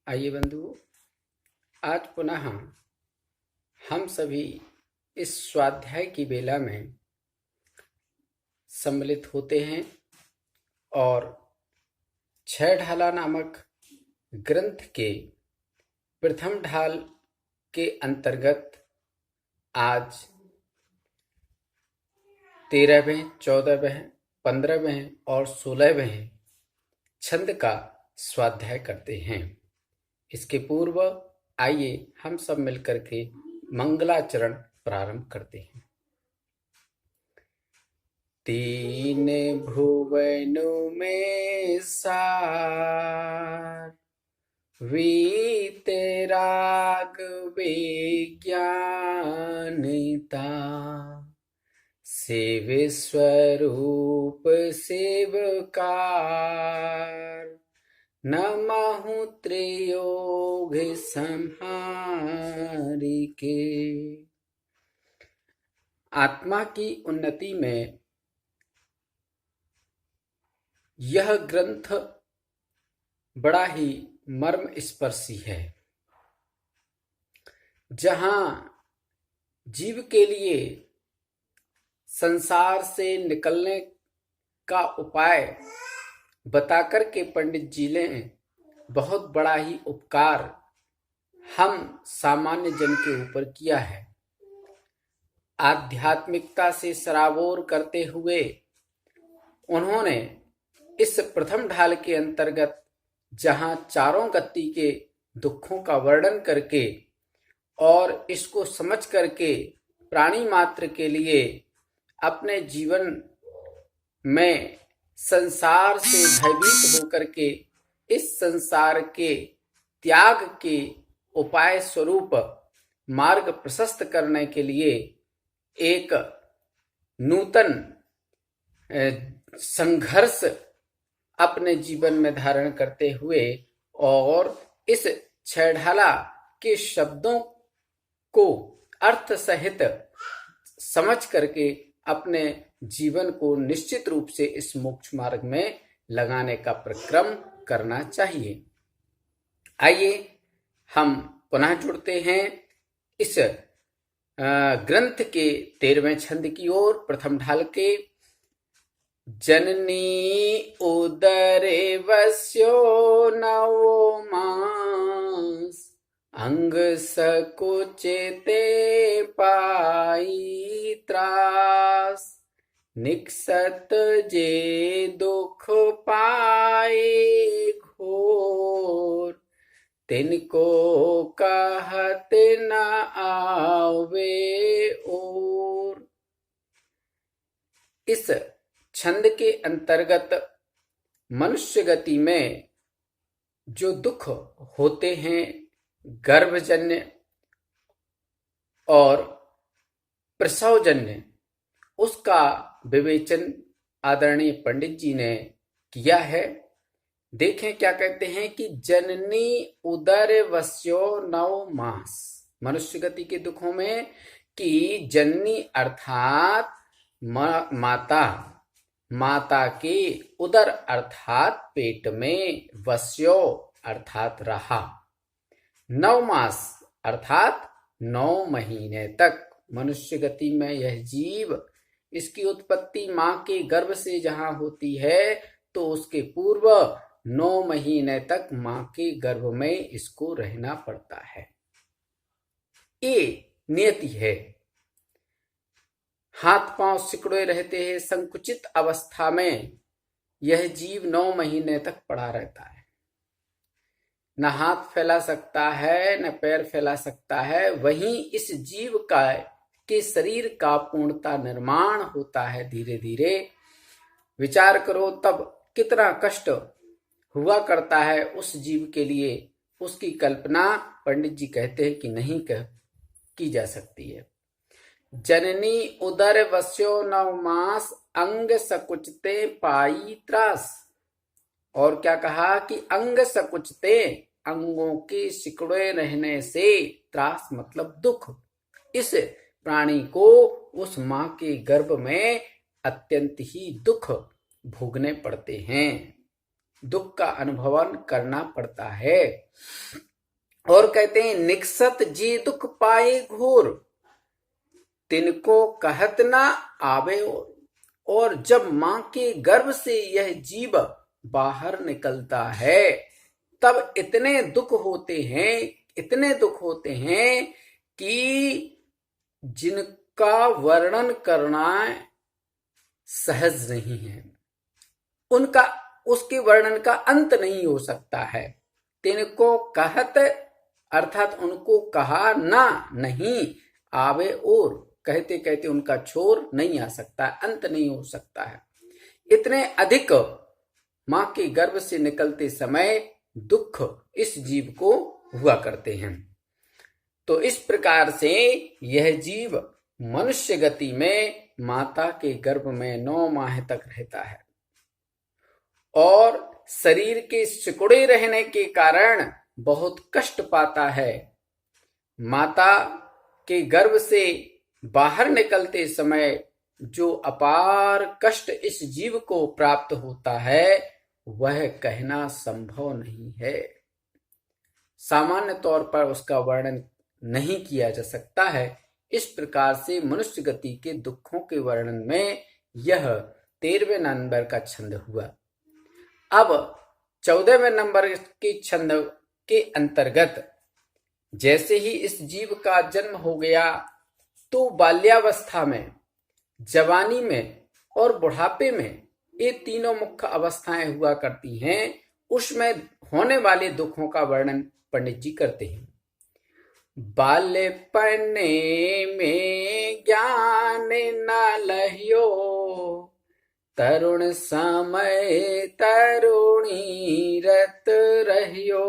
आइए बंधुओं, आज पुनः हम सभी इस स्वाध्याय की बेला में सम्मिलित होते हैं और छह ढाला नामक ग्रंथ के प्रथम ढाल के अंतर्गत आज 13वें, 14वें, 15वें और 16वें छंद का स्वाध्याय करते हैं। इसके पूर्व आइए हम सब मिलकर के मंगलाचरण प्रारंभ करते हैं। तीन भुवनों में सार वीतराग विज्ञानिता शिव स्वरूप शिवकार नमहु त्रियोग संहारिके। आत्मा की उन्नति में यह ग्रंथ बड़ा ही मर्म स्पर्शी है, जहां जीव के लिए संसार से निकलने का उपाय बताकर के पंडित जी ने बहुत बड़ा ही उपकार हम सामान्य जन के ऊपर किया है। आध्यात्मिकता से सराबोर करते हुए उन्होंने इस प्रथम ढाल के अंतर्गत जहां चारों गति के दुखों का वर्णन करके और इसको समझ करके प्राणी मात्र के लिए अपने जीवन में संसार से भयभीत होकर के इस संसार के त्याग के उपाय स्वरूप मार्ग प्रशस्त करने के लिए एक नूतन संघर्ष अपने जीवन में धारण करते हुए और इस छह ढाला के शब्दों को अर्थ सहित समझ करके अपने जीवन को निश्चित रूप से इस मोक्ष मार्ग में लगाने का परिक्रम करना चाहिए। आइए हम पुनः जुड़ते हैं इस ग्रंथ के 13वें छंद की ओर। प्रथम ढाल के जननी उदरे वस्यो नवो मास अंग सकुचिते पाई त्रास निकसत जे दुख पाए घोर तिनको कहत न आवे और। इस छंद के अंतर्गत मनुष्य गति में जो दुख होते हैं, गर्भजन्य और प्रसवजन्य, उसका विवेचन आदरणीय पंडित जी ने किया है। देखें क्या कहते हैं कि जननी उदर वस्यो नव मास। मनुष्य गति के दुखों में कि जननी अर्थात माता के उदर अर्थात पेट में, वस्यो अर्थात रहा, 9 मास अर्थात 9 महीने तक। मनुष्य गति में यह जीव, इसकी उत्पत्ति मां के गर्भ से जहां होती है तो उसके पूर्व 9 महीने तक मां के गर्भ में इसको रहना पड़ता है। ये नियति है। हाथ पांव सिकुड़े रहते हैं। संकुचित अवस्था में यह जीव 9 महीने तक पड़ा रहता है। न हाथ फैला सकता है, न पैर फैला सकता है। वहीं इस जीव का के शरीर का पूर्णता निर्माण होता है धीरे धीरे। विचार करो तब कितना कष्ट हुआ करता है उस जीव के लिए। उसकी कल्पना पंडित जी कहते हैं कि नहीं की जा सकती है। जननी उदर वस्यो 9 मास अंग सकुचते पाई त्रास। और क्या कहा कि अंग सकुचते, अंगों के सिकुड़े रहने से, त्रास मतलब दुख। इस प्राणी को उस मां के गर्भ में अत्यंत ही दुख भोगने पड़ते हैं। दुख का अनुभवन करना पड़ता है। और कहते हैं निकसत जे दुख पाए घोर, तिनको कहत ना आवे। और जब मां के गर्भ से यह जीव बाहर निकलता है तब इतने दुख होते हैं कि जिनका वर्णन करना सहज नहीं है, उसके वर्णन का अंत नहीं हो सकता है। तिनको कहत अर्थात उनको कहा ना नहीं आवे, और कहते कहते उनका छोर नहीं आ सकता, अंत नहीं हो सकता है। इतने अधिक मां के गर्भ से निकलते समय दुख इस जीव को हुआ करते हैं। तो इस प्रकार से यह जीव मनुष्य गति में माता के गर्भ में 9 माह तक रहता है और शरीर के सिकुड़े रहने के कारण बहुत कष्ट पाता है। माता के गर्भ से बाहर निकलते समय जो अपार कष्ट इस जीव को प्राप्त होता है वह कहना संभव नहीं है। सामान्य तौर पर उसका वर्णन नहीं किया जा सकता है। इस प्रकार से मनुष्य गति के दुखों के वर्णन में यह 13वें नंबर का छंद हुआ। अब 14वें नंबर के छंद के अंतर्गत जैसे ही इस जीव का जन्म हो गया तो बाल्यावस्था में, जवानी में और बुढ़ापे में ये तीनों मुख्य अवस्थाएं हुआ करती हैं। उसमें होने वाले दुखों का वर्णन पंडित जी करते हैं। बाल्यपने में ज्ञान न लह्यो, तरुण समय तरुणी रत रहियो,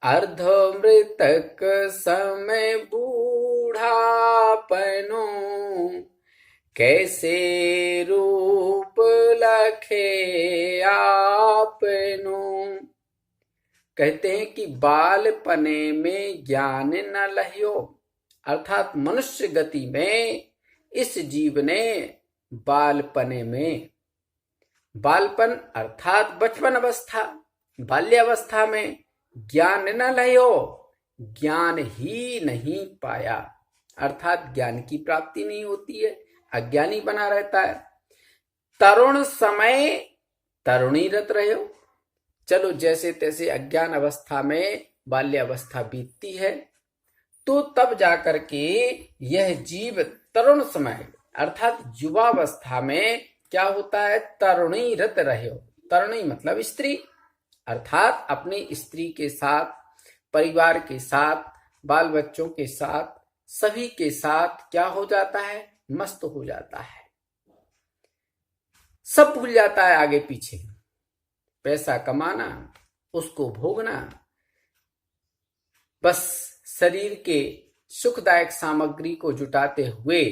अर्धमृतक समय बूढ़ापनो, कैसे रूप लखे आपनो। कहते हैं कि बालपने में ज्ञान न लह्यो, अर्थात मनुष्य गति में इस जीव ने बालपने में, बालपन अर्थात बचपन अवस्था, बाल्यावस्था में ज्ञान न लह्यो, ज्ञान ही नहीं पाया, अर्थात ज्ञान की प्राप्ति नहीं होती है, अज्ञानी बना रहता है। तरुण समय तरुणीरत रहो, चलो जैसे तैसे अज्ञान अवस्था में बाल्यावस्था बीतती है तो तब जाकर के यह जीव तरुण समय अर्थात युवावस्था में क्या होता है, तरुणीरत रहो। तरुणी मतलब स्त्री, अर्थात अपनी स्त्री के साथ, परिवार के साथ, बाल बच्चों के साथ, सभी के साथ क्या हो जाता है, मस्त हो जाता है, सब भूल जाता है आगे पीछे, पैसा कमाना, उसको भोगना, बस शरीर के सुखदायक सामग्री को जुटाते हुए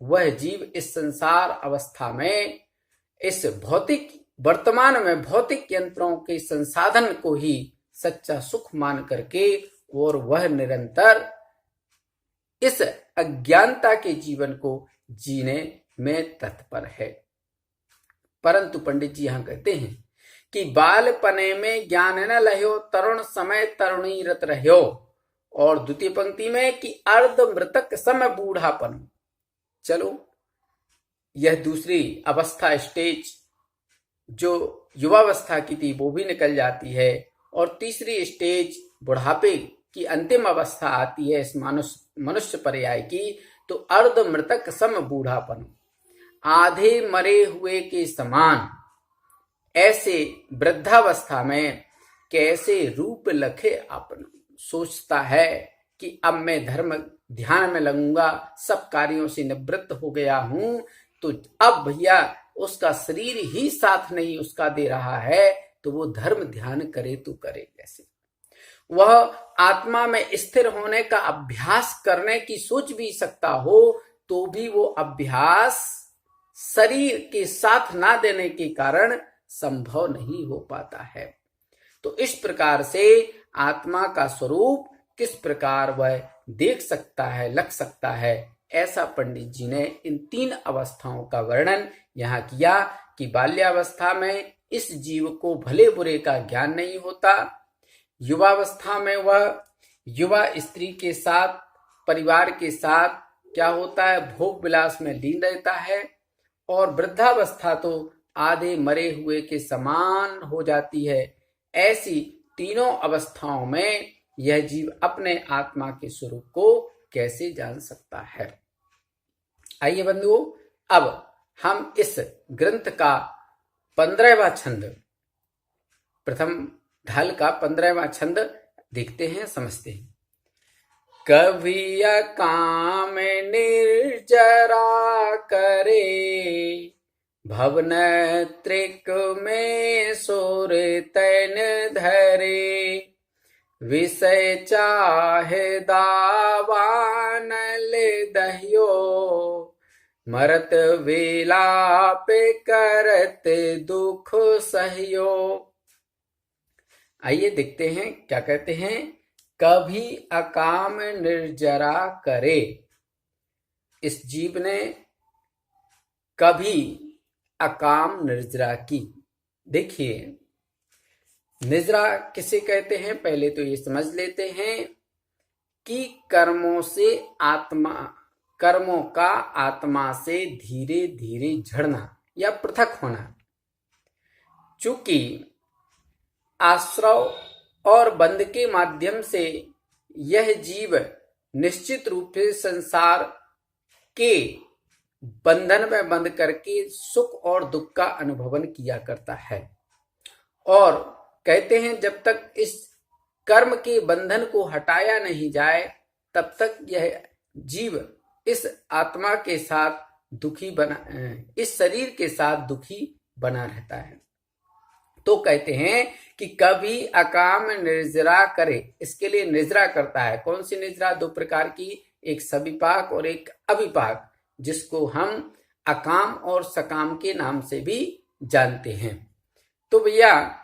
वह जीव इस संसार अवस्था में, इस भौतिक वर्तमान में भौतिक यंत्रों के संसाधन को ही सच्चा सुख मान करके और वह निरंतर इस अज्ञानता के जीवन को जीने में तत्पर है। परंतु पंडित जी यहां कहते हैं कि बालपने में ज्ञान न लह्यो, तरुण समय तरुणीरत रह्यो, और द्वितीय पंक्ति में कि अर्ध मृतक समय बूढ़ापन। चलो यह दूसरी अवस्था स्टेज जो युवावस्था की थी वो भी निकल जाती है और तीसरी स्टेज बुढ़ापे की अंतिम अवस्था आती है इस मनुष्य पर्याय की, तो अर्ध मृतक सम बूढ़ापन, आधे मरे हुए के समान ऐसे वृद्धावस्था में कैसे रूप लखे अपन। सोचता है कि अब मैं धर्म ध्यान में लगूंगा, सब कार्यों से निवृत्त हो गया हूं, तो अब भैया उसका शरीर ही साथ नहीं उसका दे रहा है, तो वो धर्म ध्यान करे तो करे कैसे। वह आत्मा में स्थिर होने का अभ्यास करने की सोच भी सकता हो तो भी वो अभ्यास शरीर के साथ ना देने के कारण संभव नहीं हो पाता है। तो इस प्रकार से आत्मा का स्वरूप किस प्रकार वह देख सकता है, लग सकता है, ऐसा पंडित जी ने इन 3 अवस्थाओं का वर्णन यहाँ किया कि बाल्यावस्था में इस जीव को भले बुरे का ज्ञान नहीं होता। युवावस्था में वह युवा स्त्री के साथ, परिवार के साथ क्या होता है, भोग विलास में लीन रहता है, और वृद्धावस्था तो आधे मरे हुए के समान हो जाती है। ऐसी तीनों अवस्थाओं में यह जीव अपने आत्मा के स्वरूप को कैसे जान सकता है। आइए बंधुओं, अब हम इस ग्रंथ का 15वां छंद, प्रथम ढाल का 15वां छंद देखते हैं, समझते हैं। कभी अकाम निर्जरा करे, भवन त्रिक में सोर तैन धरे, विषय चाहे दावानल दहियो, मरत विलाप करत दुख सहियो। आइए देखते हैं क्या कहते हैं। कभी अकाम निर्जरा करे, इस जीव ने कभी अकाम निर्जरा की। देखिए, निजरा किसे कहते हैं, पहले तो ये समझ लेते हैं कि कर्मों का आत्मा से धीरे धीरे झड़ना या पृथक होना। चूंकि आश्रव और बंध के माध्यम से यह जीव निश्चित रूप से संसार के बंधन में बंध करके सुख और दुख का अनुभवन किया करता है, और कहते हैं जब तक इस कर्म के बंधन को हटाया नहीं जाए तब तक यह जीव इस आत्मा के साथ दुखी बना, इस शरीर के साथ दुखी बना रहता है। तो कहते हैं कि कभी अकाम निर्जरा करे, इसके लिए निजरा करता है। कौन सी निजरा? दो प्रकार की, एक सविपाक और एक अविपाक, जिसको हम अकाम और सकाम के नाम से भी जानते हैं। तो भैया,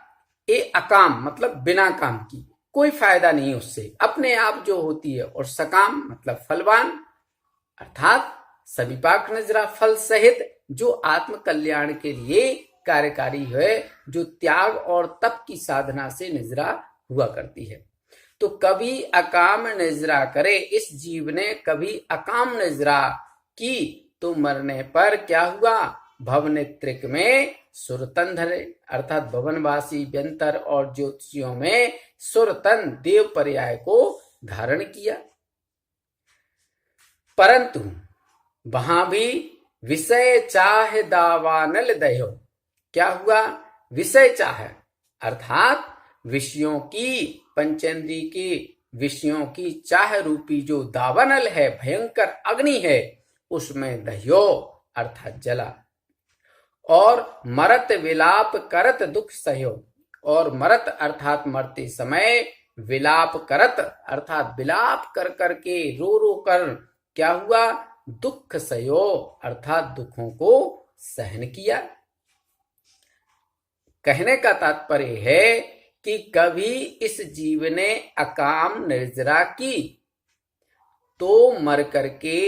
ये अकाम मतलब बिना काम की, कोई फायदा नहीं उससे, अपने आप जो होती है, और सकाम मतलब फलवान, अर्थात सविपाक निजरा फल सहित, जो आत्म कल्याण के लिए कार्यकारी है, जो त्याग और तप की साधना से निजरा हुआ करती है। तो कभी अकाम निजरा करे, इस जीव ने कभी अकाम निजरा की तो मरने पर क्या हुआ? भवनेत्रिक में सुरतन धरे, अर्थात भवनवासी व्यंतर और ज्योतिषियों में सुरतन देव पर्याय को धारण किया। परंतु वहां भी विषय चाह दावानल दयो, क्या हुआ? विषय चाह अर्थात विषयों की, पंचेंद्रिय के विषयों की चाह रूपी जो दावानल है, भयंकर अग्नि है, उसमें दह्यो अर्थात जला, और मरत विलाप करत दुख सहयो, और मरत अर्थात मरते समय, विलाप करत अर्थात विलाप कर करके, रो रो कर क्या हुआ? दुख सहयो अर्थात दुखों को सहन किया। कहने का तात्पर्य है कि कभी इस जीव ने अकाम निर्जरा की तो मर करके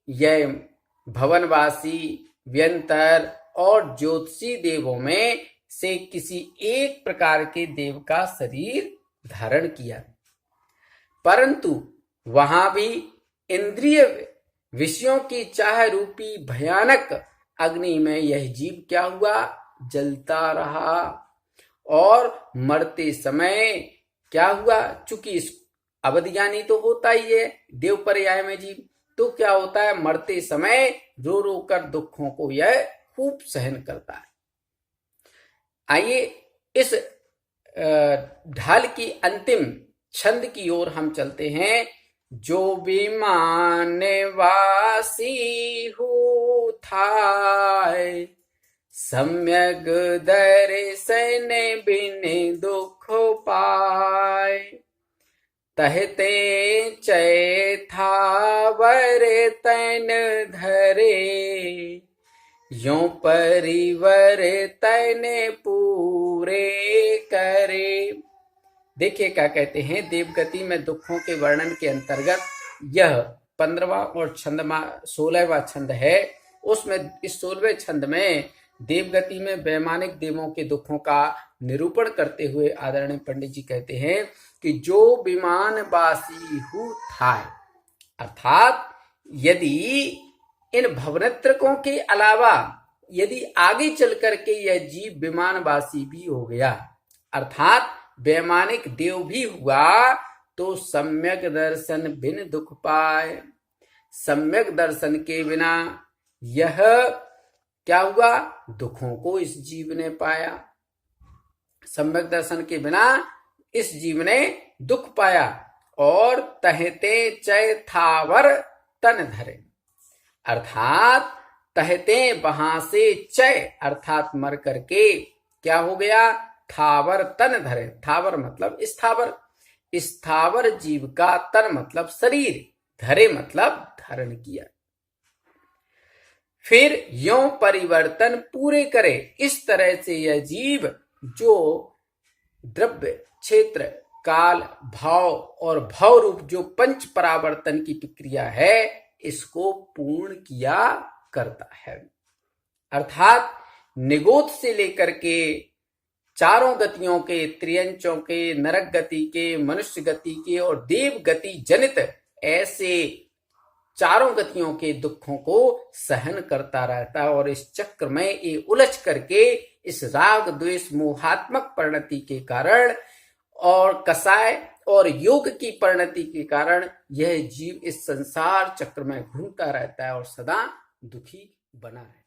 यह भवनवासी, व्यंतर और ज्योतिषी देवों में से किसी एक प्रकार के देव का शरीर धारण किया। परंतु वहां भी इंद्रिय विषयों की चाह रूपी भयानक अग्नि में यह जीव क्या हुआ? जलता रहा, और मरते समय क्या हुआ? चूंकि इस अवधिज्ञानी तो होता ही है देव पर्याय में जीव, तो क्या होता है? मरते समय रो रो कर दुखों को यह खूब सहन करता है। आइए इस ढाल की अंतिम छंद की ओर हम चलते हैं। जो विमान वासी हु थाय, सम्यक दर्शन बिन दुख पाए, तहते चैथावर तन धरे, यो परिवर्तन पूरे करे। देखिए क्या कहते हैं, देवगति में दुखों के वर्णन के अंतर्गत यह 15वां और 16वां छंद है। उसमें इस 16वें छंद में देवगति में वैमानिक देवों के दुखों का निरूपण करते हुए आदरणीय पंडित जी कहते हैं कि जो विमानवासी हु था, अर्थात यदि इन भवनत्रकों के अलावा यदि आगे चल करके यह जीव विमानवासी भी हो गया, अर्थात वैमानिक देव भी हुआ, तो सम्यक दर्शन बिन दुख पाए। सम्यक दर्शन के बिना यह क्या हुआ? दुखों को इस जीव ने पाया। सम्यक दर्शन के बिना इस जीव ने दुख पाया। और तहते चय थावर तन धरे, अर्थात तहते वहां से चय अर्थात मर करके क्या हो गया? थावर तन धरे। थावर मतलब स्थावर, स्थावर जीव का तन मतलब शरीर, धरे मतलब धारण किया। फिर यों परिवर्तन पूरे करे। इस तरह से यह जीव जो द्रव्य, क्षेत्र, काल, भाव और भाव रूप जो पंच परावर्तन की प्रक्रिया है, इसको पूर्ण किया करता है। अर्थात निगोद से लेकर के चारों गतियों के, त्रियंचों के, नरक गति के, मनुष्य गति के और देव गति जनित ऐसे चारों गतियों के दुखों को सहन करता रहता है। और इस चक्र में ये उलझ करके इस राग द्वेष मोहात्मक परिणति के कारण और कसाय और योग की परिणति के कारण यह जीव इस संसार चक्र में घूमता रहता है और सदा दुखी बना रहता है।